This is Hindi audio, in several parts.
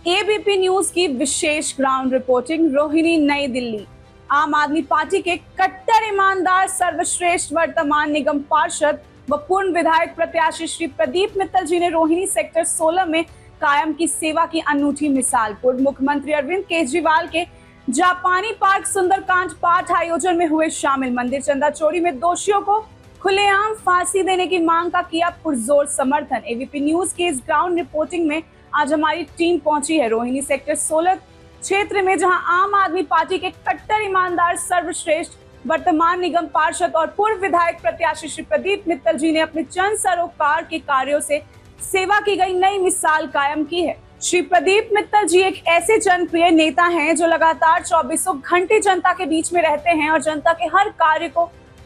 एबीपी न्यूज की विशेष ग्राउंड रिपोर्टिंग। रोहिणी, नई दिल्ली। आम आदमी पार्टी के कट्टर ईमानदार, सर्वश्रेष्ठ वर्तमान निगम पार्षद व पूर्व विधायक प्रत्याशी श्री प्रदीप मित्तल जी ने रोहिणी सेक्टर 16 में कायम की सेवा की अनूठी मिसाल। पूर्व मुख्यमंत्री अरविंद केजरीवाल के जापानी पार्क सुंदरकांड पाठ आयोजन में हुए शामिल। मंदिर चंदा चोरी में दोषियों को खुलेआम फांसी देने की मांग का किया पुरजोर समर्थन। एबीपी न्यूज की इस ग्राउंड रिपोर्टिंग में आज हमारी टीम पहुंची है रोहिणी सेक्टर 16 क्षेत्र में, जहां आम आदमी पार्टी के कट्टर ईमानदार, सर्वश्रेष्ठ वर्तमान निगम पार्षद और पूर्व विधायक प्रत्याशी श्री प्रदीप मित्तल जी ने अपने जन सरोकार के कार्यों से सेवा की गई नई मिसाल कायम की है। श्री प्रदीप मित्तल जी एक ऐसे जनप्रिय नेता हैं जो लगातार 24 घंटे जनता के बीच में रहते हैं और जनता के हर कार्य को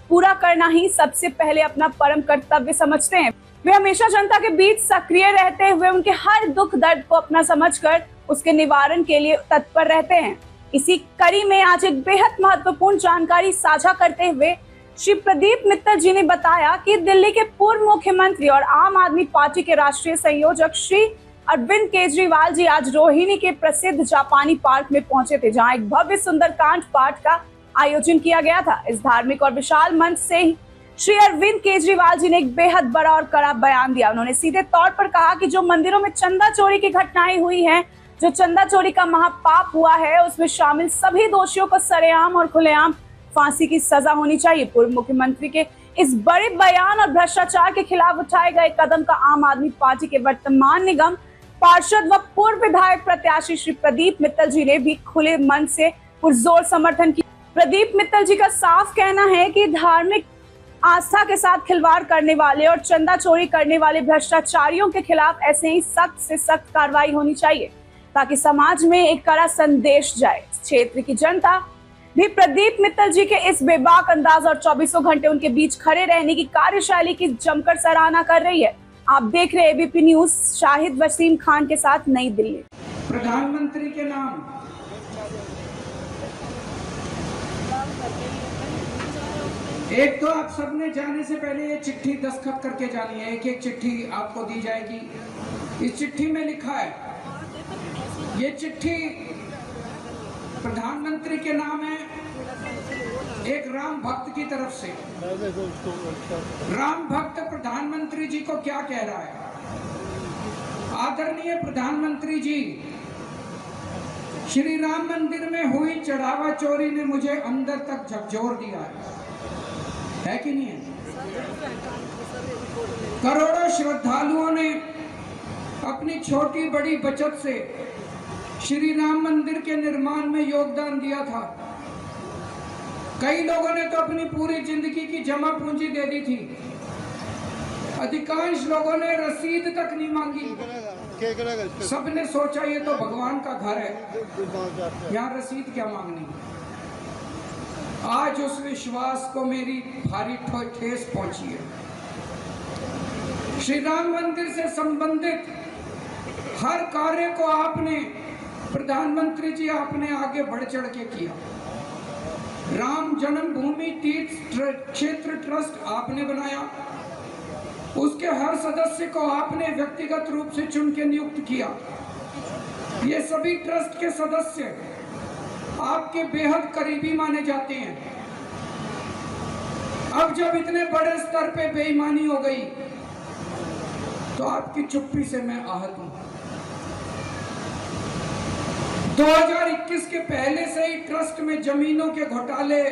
पूरा करना ही सबसे पहले अपना परम कर्तव्य समझते हैं। वे हमेशा जनता के बीच सक्रिय रहते हुए उनके हर दुख दर्द को अपना समझकर उसके निवारण के लिए तत्पर रहते हैं। इसी कड़ी में आज एक बेहद महत्वपूर्ण जानकारी साझा करते हुए श्री प्रदीप मित्तल जी ने बताया कि दिल्ली के पूर्व मुख्यमंत्री और आम आदमी पार्टी के राष्ट्रीय संयोजक श्री अरविंद केजरीवाल जी आज रोहिणी के प्रसिद्ध जापानी पार्क में पहुंचे थे, जहां एक भव्य सुंदरकांड पाठ का आयोजन किया गया था। इस धार्मिक और विशाल मंच से ही श्री अरविंद केजरीवाल जी ने एक बेहद बड़ा और कड़ा बयान दिया। उन्होंने सीधे तौर पर कहा कि जो मंदिरों में चंदा चोरी की घटनाएं हुई हैं, जो चंदा चोरी का महापाप हुआ है, उसमें शामिल सभी दोषियों को सरेआम और खुलेआम फांसी की सजा होनी चाहिए। पूर्व मुख्यमंत्री के इस बड़े बयान और भ्रष्टाचार के खिलाफ उठाए गए कदम का आम आदमी पार्टी के वर्तमान निगम पार्षद व पूर्व विधायक प्रत्याशी श्री प्रदीप मित्तल जी ने भी खुले मन से पुरजोर समर्थन किया। प्रदीप मित्तल जी का साफ कहना है कि धार्मिक आस्था के साथ खिलवाड़ करने वाले और चंदा चोरी करने वाले भ्रष्टाचारियों के खिलाफ ऐसे ही सख्त से सख्त कार्रवाई होनी चाहिए, ताकि समाज में एक कड़ा संदेश जाए। क्षेत्र की जनता भी प्रदीप मित्तल जी के इस बेबाक अंदाज और 24 घंटे उनके बीच खड़े रहने की कार्यशैली की जमकर सराहना कर रही है। आप देख रहे हैं एबीपी न्यूज। शाहिद वसीम खान के साथ, नई दिल्ली। प्रधानमंत्री के नाम एक तो आप सबने जाने से पहले ये चिट्ठी दस्तखत करके जानी है। एक एक चिट्ठी आपको दी जाएगी। इस चिट्ठी में लिखा है, ये चिट्ठी प्रधानमंत्री के नाम है, एक राम भक्त की तरफ से। राम भक्त प्रधानमंत्री जी को क्या कह रहा है? आदरणीय प्रधानमंत्री जी, श्री राम मंदिर में हुई चढ़ावा चोरी ने मुझे अंदर तक झकझोर दिया है कि नहीं है? करोड़ों श्रद्धालुओं ने अपनी छोटी बड़ी बचत से श्री राम मंदिर के निर्माण में योगदान दिया था। कई लोगों ने तो अपनी पूरी जिंदगी की जमा पूंजी दे दी थी। अधिकांश लोगों ने रसीद तक नहीं मांगी। सबने सोचा ये तो भगवान का घर है, यहाँ रसीद क्या मांगनी। आज उस विश्वास को मेरी भारी ठेस पहुंची है। श्री राम मंदिर से संबंधित हर कार्य को आपने, प्रधानमंत्री जी, आपने आगे बढ़ चढ़ के किया। राम जन्मभूमि तीर्थ क्षेत्र ट्रस्ट आपने बनाया, उसके हर सदस्य को आपने व्यक्तिगत रूप से चुन के नियुक्त किया। ये सभी ट्रस्ट के सदस्य आपके बेहद करीबी माने जाते हैं। अब जब इतने बड़े स्तर पे बेईमानी हो गई तो आपकी चुप्पी से मैं आहत हूं। 2021 के पहले से ही ट्रस्ट में जमीनों के घोटाले,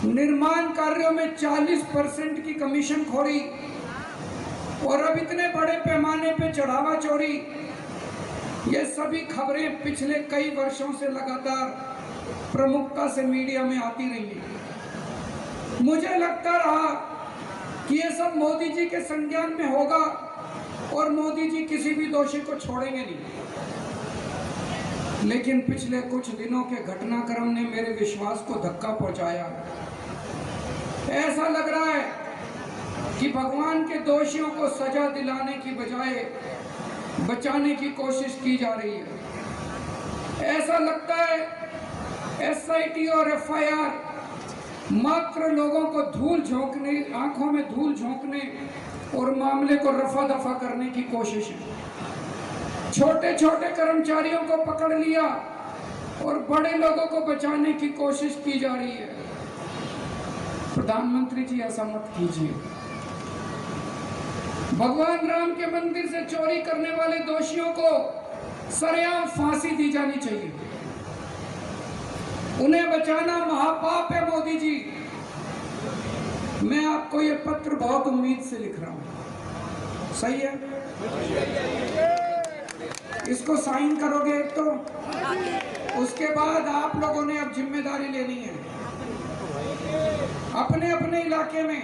निर्माण कार्यों में 40% की कमीशन खोरी और अब इतने बड़े पैमाने पे चढ़ावा चोरी, ये सभी खबरें पिछले कई वर्षों से लगातार प्रमुखता से मीडिया में आती रही हैं। मुझे लगता रहा कि ये सब मोदी जी के संज्ञान में होगा और मोदी जी किसी भी दोषी को छोड़ेंगे नहीं, लेकिन पिछले कुछ दिनों के घटनाक्रम ने मेरे विश्वास को धक्का पहुंचाया। ऐसा लग रहा है कि भगवान के दोषियों को सजा दिलाने की बजाय बचाने की कोशिश की जा रही है। ऐसा लगता है एसआईटी और एफआईआर मात्र लोगों को धूल झोंकने, आंखों में धूल झोंकने और मामले को रफा दफा करने की कोशिश है। छोटे छोटे कर्मचारियों को पकड़ लिया और बड़े लोगों को बचाने की कोशिश की जा रही है। प्रधानमंत्री जी, ऐसा मत कीजिए। भगवान राम के मंदिर से चोरी करने वाले दोषियों को सरेआम फांसी दी जानी चाहिए। उन्हें बचाना महापाप है। मोदी जी, मैं आपको ये पत्र बहुत उम्मीद से लिख रहा हूं, सही है? इसको साइन करोगे एक तो, उसके बाद आप लोगों ने अब जिम्मेदारी लेनी है। अपने अपने इलाके में,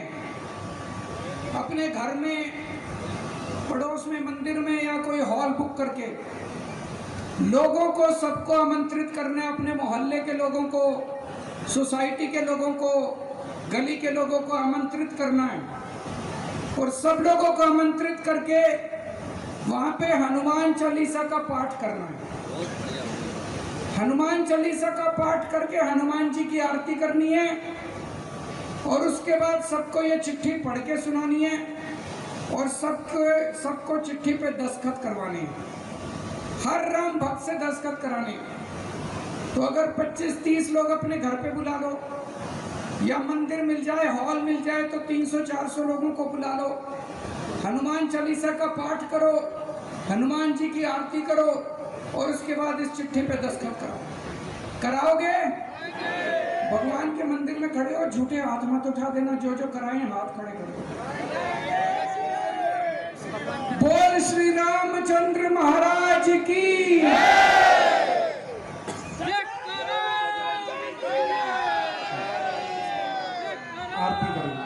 अपने घर में, पड़ोस में, मंदिर में या कोई हॉल बुक करके लोगों को, सबको आमंत्रित करना है। अपने मोहल्ले के लोगों को, सोसाइटी के लोगों को, गली के लोगों को आमंत्रित करना है और सब लोगों को आमंत्रित करके वहां पे हनुमान चालीसा का पाठ करना है। हनुमान चालीसा का पाठ करके हनुमान जी की आरती करनी है और उसके बाद सबको ये चिट्ठी पढ़ के सुनानी है और सबको चिट्ठी पे दस्तखत करवाने हैं। हर राम भक्त से दस्तखत कराने हैं। तो अगर 25-30 लोग अपने घर पे बुला लो या मंदिर मिल जाए, हॉल मिल जाए तो 300-400 लोगों को बुला लो। हनुमान चालीसा का पाठ करो, हनुमान जी की आरती करो और उसके बाद इस चिट्ठी पे दस्तखत कराओगे? भगवान के मंदिर में खड़े हो, झूठे हाथ मत उठा देना। जो जो कराए हाथ खड़े करो। बोल श्री रामचंद्र महाराज की। आरती करेंगे।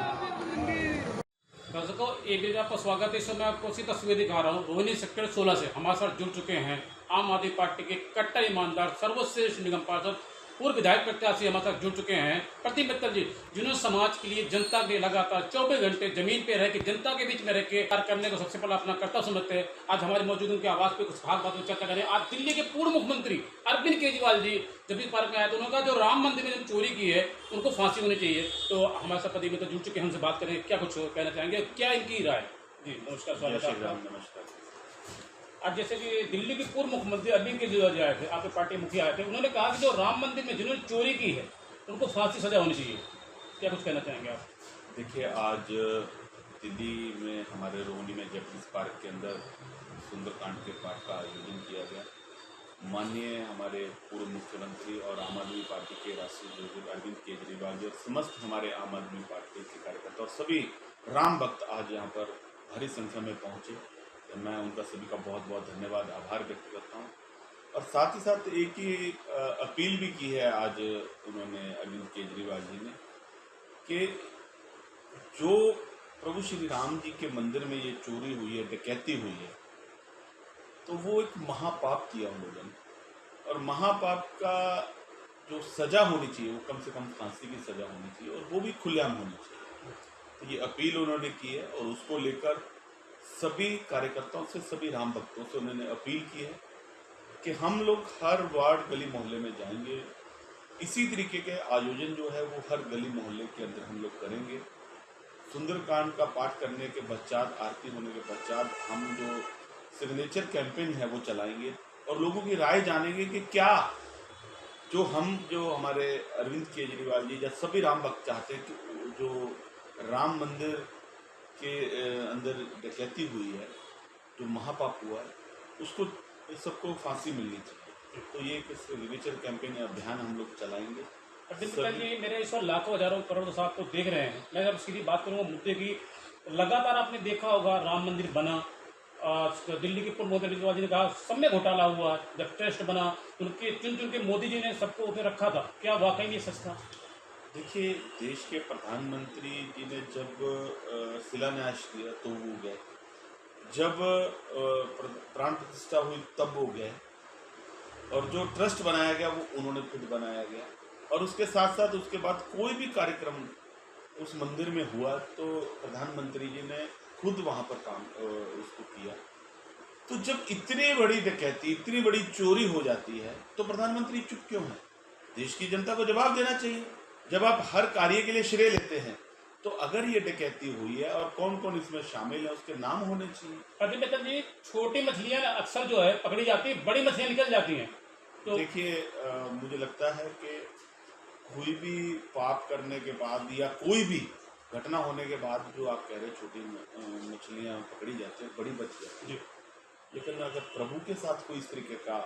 दर्शकों, एक दिन आपका स्वागत है। इस समय आपको सी तस्वीर दिखा रहा हूँ। रोहिणी सेक्टर 16 से हमारे साथ जुड़ चुके हैं आम आदमी पार्टी के कट्टर ईमानदार, सर्वश्रेष्ठ निगम पार्षद, पूर्व विधायक प्रत्याशी हमारे साथ जुड़ चुके हैं प्रतिम मित्तल जी, जिन्होंने समाज के लिए, जनता के लिए लगातार 24 घंटे जमीन पे रह के, जनता के बीच में रह के कार्य करने को सबसे पहले अपना कर्तव्य समझते हैं। आज हमारे मौजूद उनके आवास पे कुछ खास बातों पर चर्चा करें। आज दिल्ली के पूर्व मुख्यमंत्री अरविंद केजरीवाल जी जब इस पार्क में आए तो उन्होंने कहा जो राम मंदिर में चोरी की है उनको फांसी होनी चाहिए। तो हमारे साथ प्रतिम मित्तल जुड़ चुके हैं, हमसे बात करें, क्या कुछ कहना चाहेंगे, क्या इनकी राय? जी नमस्कार, स्वागत है। नमस्कार। आज जैसे कि दिल्ली के पूर्व मुख्यमंत्री अरविंद केजरीवाल जी आए थे, आपके पार्टी मुखिया आए थे, उन्होंने कहा कि जो राम मंदिर में जिन्होंने चोरी की है उनको फांसी सजा होनी चाहिए। क्या कुछ कहना चाहेंगे आप? देखिए, आज दिल्ली में हमारे रोहिणी में जैपनीज पार्क के अंदर सुंदरकांड के पाठ का आयोजन किया गया। माननीय हमारे पूर्व मुख्यमंत्री और आम आदमी पार्टी के राष्ट्रीय अध्यक्ष अरविंद केजरीवाल जी और समस्त हमारे आम आदमी पार्टी के कार्यकर्ता और सभी राम भक्त आज यहाँ पर भारी संख्या में पहुँचे। तो मैं उनका सभी का बहुत बहुत धन्यवाद, आभार व्यक्त करता हूँ। और साथ ही साथ एक ही अपील भी की है आज उन्होंने, अरविंद केजरीवाल जी ने, कि जो प्रभु श्री राम जी के मंदिर में ये चोरी हुई है, डकैती हुई है, तो वो एक महापाप किया उन लोगों ने और महापाप का जो सजा होनी चाहिए वो कम से कम फांसी की सजा होनी चाहिए और वो भी खुलेआम होनी चाहिए। तो ये अपील उन्होंने की है और उसको लेकर सभी कार्यकर्ताओं से, सभी राम भक्तों से उन्होंने अपील की है कि हम लोग हर वार्ड, गली मोहल्ले में जाएंगे। इसी तरीके के आयोजन जो है वो हर गली मोहल्ले के अंदर हम लोग करेंगे। सुंदरकांड का पाठ करने के पश्चात, आरती होने के पश्चात हम जो सिग्नेचर कैंपेन है वो चलाएंगे और लोगों की राय जानेंगे कि क्या जो हमारे अरविंद केजरीवाल जी या सभी राम भक्त चाहते हैं कि जो राम मंदिर के अंदर डकैती हुई है, जो महापाप हुआ है, उसको सबको फांसी मिलनी चाहिए। तो ये एक सिग्नेचर कैंपेन या अभियान हम लोग चलाएंगे। जी, मेरे इस वक्त लाखों हजारों करोड़ तो आपको देख रहे हैं। मैं जब सीधी बात करूँगा मुद्दे की, लगातार आपने देखा होगा राम मंदिर बना, दिल्ली के पूर्व मुख्यमंत्री केजरीवाल जी ने कहा सम्य घोटाला हुआ, जब ट्रस्ट बना उनके चुन के मोदी जी ने सबको उसे रखा था। क्या वाकई में सच था? देखिए, देश के प्रधानमंत्री जी ने जब शिलान्यास किया तो वो गए, जब प्राण प्रतिष्ठा हुई तब वो गए और जो ट्रस्ट बनाया गया वो उन्होंने खुद बनाया गया और उसके साथ साथ उसके बाद कोई भी कार्यक्रम उस मंदिर में हुआ तो प्रधानमंत्री जी ने खुद वहाँ पर काम उसको किया। तो जब इतनी बड़ी डकैती, इतनी बड़ी चोरी हो जाती है तो प्रधानमंत्री चुप क्यों है? देश की जनता को जवाब देना चाहिए। जब आप हर कार्य के लिए श्रेय लेते हैं तो अगर ये डकैती हुई है और कौन कौन इसमें शामिल है उसके नाम होने चाहिए। प्रतिमित्र जी, छोटी मछलियां अक्सर जो है पकड़ी जाती है, बड़ी मछलियां निकल जाती हैं। तो देखिए मुझे लगता है कि कोई भी पाप करने के बाद या कोई भी घटना होने के बाद जो आप कह रहे हैं छोटी मछलियां पकड़ी जाती हैं, बड़ी बच जाती है, लेकिन अगर प्रभु के साथ कोई इस तरीके का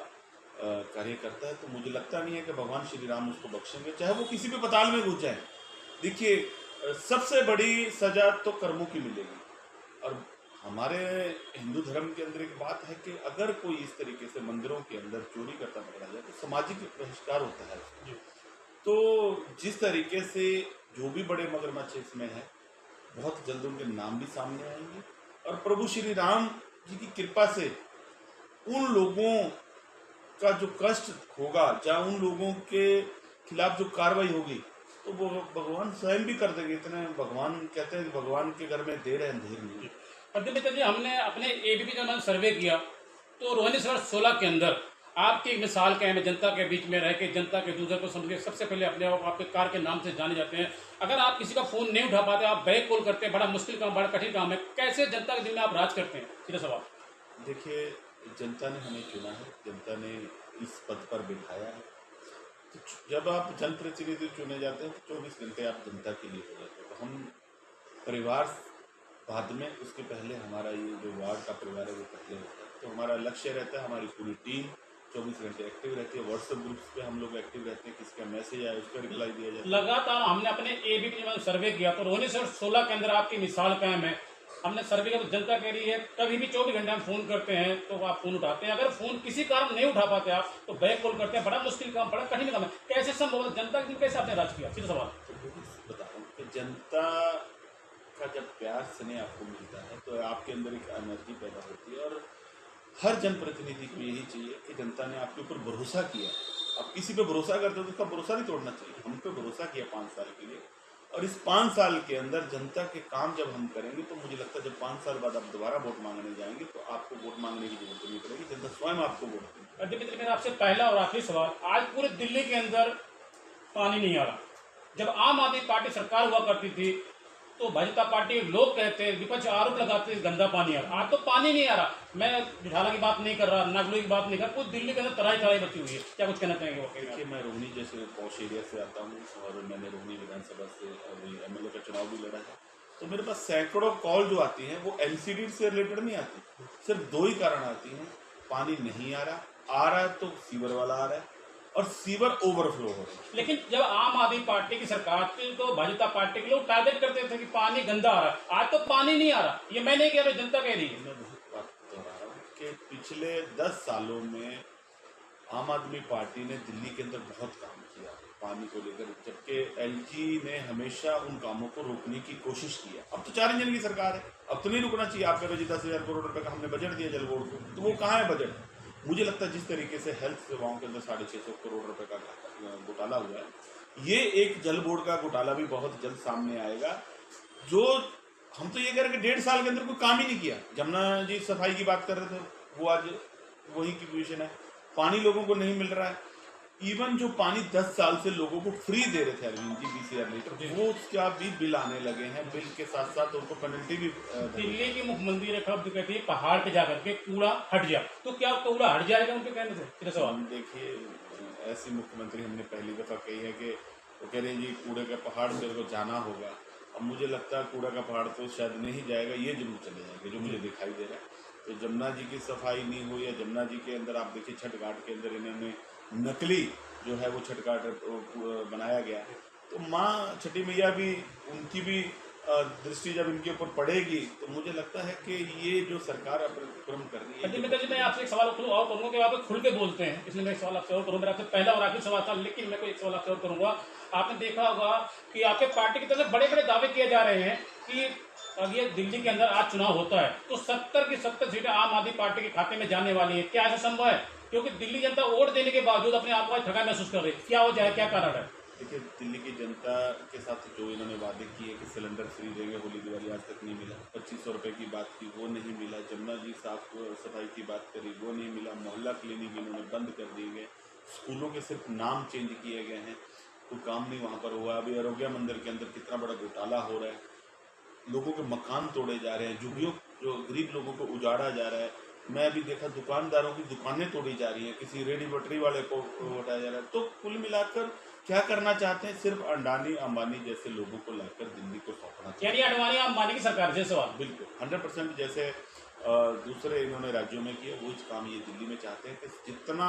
कार्य करता है तो मुझे लगता नहीं है कि भगवान श्री राम उसको बख्शेंगे, चाहे वो किसी भी पताल में घुस जाए। देखिए सबसे बड़ी सजा तो कर्मों की मिलेगी, और हमारे हिंदू धर्म के अंदर एक बात है कि अगर कोई इस तरीके से मंदिरों के अंदर चोरी करता पकड़ा जाए तो सामाजिक बहिष्कार होता है। तो जिस तरीके से जो भी बड़े मगरमच्छ इसमें है, बहुत जल्द उनके नाम भी सामने आएंगे, और प्रभु श्री राम जी की कृपा से उन लोगों का जो कष्ट होगा या उन लोगों के खिलाफ जो कार्रवाई होगी तो वो भगवान स्वयं भी कर देंगे। इतने भगवान कहते हैं कि भगवान के घर में देर है अंधेर नहीं। प्रतिमित्र जी, हमने अपने एबीपी का सर्वे किया तो रोहिणी 16 के अंदर आपकी एक मिसाल क्या है, जनता के बीच में रह के जनता के दूसरे को समझ के सबसे पहले अपने आप आपके कार के नाम से जाने जाते हैं। अगर आप किसी का फोन नहीं उठा पाते, आप बैक कॉल करते हैं, बड़ा मुश्किल काम, बड़ा कठिन काम है, कैसे जनता के दिल में आप राज करते हैं? सीधा सवाल। देखिए जनता ने हमें चुना है, जनता ने इस पद पर बिठाया है, तो जब आप जनप्रतिनिधि चुने जाते हैं तो 24 घंटे आप जनता के लिए हो जाते हैं। तो हम परिवार बाद में, उसके पहले हमारा ये जो वार्ड का परिवार है वो पहले होता है। तो हमारा लक्ष्य रहता है, हमारी पूरी टीम 24 घंटे एक्टिव रहती है। व्हाट्सएप ग्रुप्स पे हम लोग एक्टिव रहते हैं, किसका मैसेज आए उस पर रिप्लाई दिया जाता है। लगातार हमने अपने एबीपी में सर्वे किया तो रोहिणी 16 के अंदर आपकी मिसाल कायम है। हमने सर्वे किया तो जनता कह रही है कभी भी 24 घंटे हम फोन करते हैं तो आप फोन उठाते हैं, अगर फोन किसी कारण नहीं उठा पाते आप तो बैक कॉल करते हैं, बड़ा मुश्किल काम, बड़ा कठिन काम है, कैसे संभव है? जनता के दिल कैसे आपने राज किया? सीधा सवाल। तो बता रहा हूँ कि जनता का जब प्यार स्नेह आपको मिलता है तो आपके अंदर एक एनर्जी पैदा होती है, और हर जनप्रतिनिधि को यही चाहिए कि जनता ने आपके ऊपर भरोसा किया। आप किसी पे भरोसा करते हो तो उसका भरोसा नहीं तोड़ना चाहिए। हम पे भरोसा किया 5 साल के लिए, और इस 5 साल के अंदर जनता के काम जब हम करेंगे तो मुझे लगता है जब 5 साल बाद आप दोबारा वोट मांगने जाएंगे तो आपको वोट मांगने की जरूरत नहीं पड़ेगी, जनता स्वयं आपको वोट देगी। प्रतिमित्र, मेरा आपसे पहला और आखिरी सवाल, आज पूरे दिल्ली के अंदर पानी नहीं आ रहा। जब आम आदमी पार्टी सरकार हुआ करती थी तो भाजपा पार्टी लोग कहते हैं, विपक्ष आरोप लगाते हैं गंदा पानी आ रहा, आज तो पानी नहीं आ रहा। मैं बिठाला की बात नहीं कर रहा, नागलो की बात नहीं कर रहा, पूरी दिल्ली के अंदर तराई तराई बची हुई है, क्या कुछ कहना चाहेंगे? देखिए मैं रोहिणी जैसे पॉश एरिया से आता हूँ, और मैंने रोहिणी विधानसभा से अभी एमएलए का चुनाव भी लड़ा है, तो मेरे पास सैकड़ों कॉल जो आती हैं वो एमसीडी से रिलेटेड नहीं आती। सिर्फ 2 ही कारण आती हैं, पानी नहीं आ रहा है तो सीवर वाला आ रहा है, और सीवर ओवरफ्लो हो रहा है। लेकिन जब आम आदमी पार्टी की सरकार थी तो भाजपा पार्टी के लोग टारगेट करते थे कि पानी गंदा आ रहा है, आज तो पानी नहीं आ रहा। ये मैं नहीं कह रहा, जनता कह रही है। मैं बहुत बात दोहरा रहा हूँ कि पिछले 10 सालों में आम आदमी पार्टी ने दिल्ली के अंदर बहुत काम किया पानी को लेकर, जबकि एलजी ने हमेशा उन कामों को रोकने की कोशिश की है। अब तो 4 इंजन की सरकार है, अब तो नहीं रुकना चाहिए। आप कह रहे 10,000 करोड़ रुपए का हमने बजट दिया जल बोर्ड को, तो वो कहाँ है बजट? मुझे लगता है जिस तरीके से हेल्थ सेवाओं के अंदर 650 करोड़ रुपए का घोटाला हुआ है, ये एक जल बोर्ड का घोटाला भी बहुत जल्द सामने आएगा। जो हम तो ये कह रहे हैं कि 1.5 साल के अंदर कोई काम ही नहीं किया। जमुना जी सफाई की बात कर रहे थे, वो आज वही की पोजीशन है। पानी लोगों को नहीं मिल रहा है। इवन जो पानी 10 साल से लोगों को फ्री दे रहे थे अरविंद जी 20,000 लीटर, वो क्या भी बिल आने लगे हैं। बिल के साथ साथ उनको पेनल्टी भी दिल्ली की मुख्यमंत्री रेखा जो कहती है पहाड़ पे जाकर के कूड़ा हट जाए, तो क्या कूड़ा हट जाएगा उनके कहने से? सीधा सवाल। देखिए ऐसी मुख्यमंत्री हमने पहली दफा कही है कि वो कह रहे हैं जी कूड़े का पहाड़ मेरे को जाना होगा। अब मुझे लगता है कूड़ा का पहाड़ तो शायद नहीं जाएगा, ये जरूर चले जाएंगे जो मुझे दिखाई दे रहा है। तो जमुना जी की सफाई नहीं हुई, या जमुना जी के अंदर आप देखिए छठ घाट के अंदर इन्होंने नकली जो है वो छठ घाट बनाया गया है। तो माँ छठी मैया भी, उनकी भी दृष्टि जब इनके ऊपर पड़ेगी तो मुझे लगता है कि ये जो सरकार अतिक्रम कर रही है। मैं आपसे एक सवाल और करूंगा कि आप खुल के बोलते हैं, इसलिए मैं एक सवाल आपसे और करूंगा। मेरा आपसे पहला और आखिरी सवाल था, लेकिन मैं कोई एक सवाल आपसे और करूंगा। आपने देखा होगा कि आपके पार्टी की तरफ से बड़े बड़े दावे किए जा रहे हैं कि अगर ये दिल्ली के अंदर आज चुनाव होता है तो 70 की 70 सीटें आम आदमी पार्टी के खाते में जाने वाली है। क्या ऐसा संभव है? क्योंकि दिल्ली जनता वोट देने के बावजूद अपने आप को ठगा महसूस कर रही है। क्या हो जाए, क्या कारण है? देखिए दिल्ली की जनता के साथ जो इन्होंने वादे किए कि सिलेंडर फ्री देंगे, होली दिवाली आज तक नहीं मिला। 2500 रुपये की बात की, वो नहीं मिला। जमुना जी साफ सफाई की बात करी, वो नहीं मिला। मोहल्ला क्लिनिक इन्होंने बंद कर दिए गए। स्कूलों के सिर्फ नाम चेंज किए गए हैं। कोई काम नहीं वहाँ पर हुआ। अभी अरोग्या मंदिर के अंदर कितना बड़ा घोटाला हो रहा है, लोगों के मकान तोड़े जा रहे हैं, झुग्गियों जो गरीब लोगों को उजाड़ा जा रहा है। मैं अभी देखा दुकानदारों की दुकानें तोड़ी जा रही हैं, किसी रेडी बटरी वाले को उठाया जा रहा है। तो कुल मिलाकर क्या करना चाहते हैं, सिर्फ अडानी अंबानी जैसे लोगों को लाकर दिल्ली को सौंपना चाहते यानी अडवाणी अंबानी की सरकार जैसे सवाल। हैं। बिल्कुल 100% जैसे दूसरे इन्होंने राज्यों में किया, वो काम ये दिल्ली में चाहते हैं कि जितना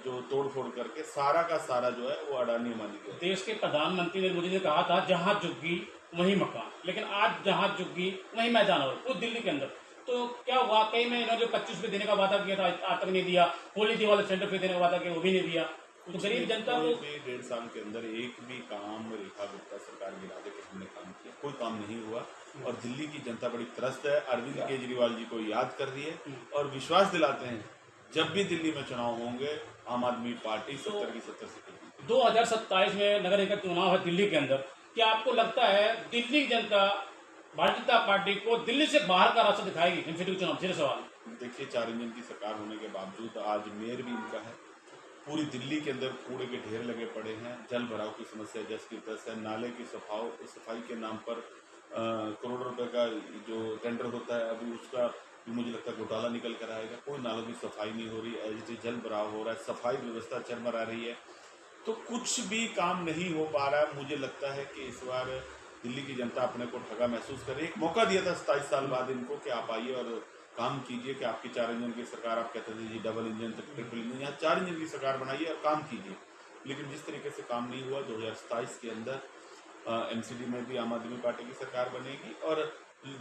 जो तोड़ फोड़ करके सारा का सारा जो है वो अडानी अंबानी का। देश के प्रधानमंत्री नरेंद्र मोदी ने कहा था जहां झुग्गी वहीं मकान, लेकिन आज जहां झुग्गी वहीं मैदान हो खुद दिल्ली के अंदर। तो क्या वाकई में इन्होंने जो 25 रुपये देने का वादा किया था आज तक नहीं दिया, होली दिवाली सेंटर पे देने का वादा किया वो भी नहीं दिया। तो गरीब जनता को 1.5 साल के अंदर एक भी काम रेखा गुप्ता सरकार गिरा दे कि हमने काम किया, कोई काम नहीं हुआ। और दिल्ली की जनता बड़ी त्रस्त है, अरविंद केजरीवाल जी को याद कर रही है और विश्वास दिलाते हैं जब भी दिल्ली में चुनाव होंगे आम आदमी पार्टी 70 की 70 सीटें जीतेगी। 2027 में नगर निगम चुनाव है दिल्ली के अंदर, क्या आपको लगता है दिल्ली की जनता भारतीय जनता पार्टी को दिल्ली से बाहर का रास्ता दिखाएगी एमसीडी चुनाव? सीधे सवाल। देखिए 4 इंजन की सरकार होने के बावजूद आज मेयर भी इनका है। पूरी दिल्ली के अंदर कूड़े के ढेर लगे पड़े हैं, जल भराव की समस्या जस की तस है, नाले की सफाई के नाम पर करोड़ों रुपए का जो टेंडर होता है अभी उसका भी मुझे लगता है घोटाला निकल कर आएगा। कोई नालों की सफाई नहीं हो रही, ऐसे जल भराव हो रहा है, सफाई व्यवस्था चरमरा रही है, तो कुछ भी काम नहीं हो पा रहा है। मुझे लगता है कि इस बार दिल्ली की जनता अपने को ठगा महसूस करे। एक मौका दिया था 27 साल बाद इनको कि आप आइए और काम कीजिए, कि आपकी 4 इंजन की सरकार, आप कहते थे जी डबल इंजन ट्रिपल इंजन, यहाँ 4 इंजन की सरकार बनाइए और काम कीजिए। लेकिन जिस तरीके से काम नहीं हुआ 2027 के अंदर एमसीडी में भी आम आदमी पार्टी की सरकार बनेगी और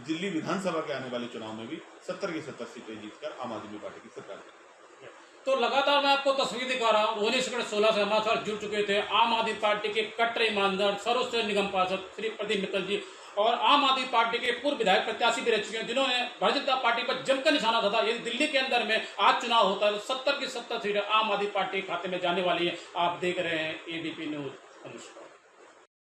दिल्ली विधानसभा के आने वाले चुनाव में भी 70 की 70 सीटें जीतकर आम आदमी पार्टी की सरकार बनेगी। तो लगातार मैं आपको तस्वीर दिखा रहा हूँ, रोहिणी सकड़ 16 से हमारे साथ जुड़ चुके थे आम आदमी पार्टी के कट्टर ईमानदार सर्वश्रेष्ठ निगम पार्षद श्री प्रदीप मित्तल जी, और आम आदमी पार्टी के पूर्व विधायक प्रत्याशी भी रह चुके हैं जिन्होंने भारतीय जनता पार्टी पर जमकर निशाना था। यदि दिल्ली के अंदर में आज चुनाव होता है तो 70 की 70 सीटें आम आदमी पार्टी के खाते में जाने वाली है। आप देख रहे हैं एबीपी न्यूज। नमस्कार।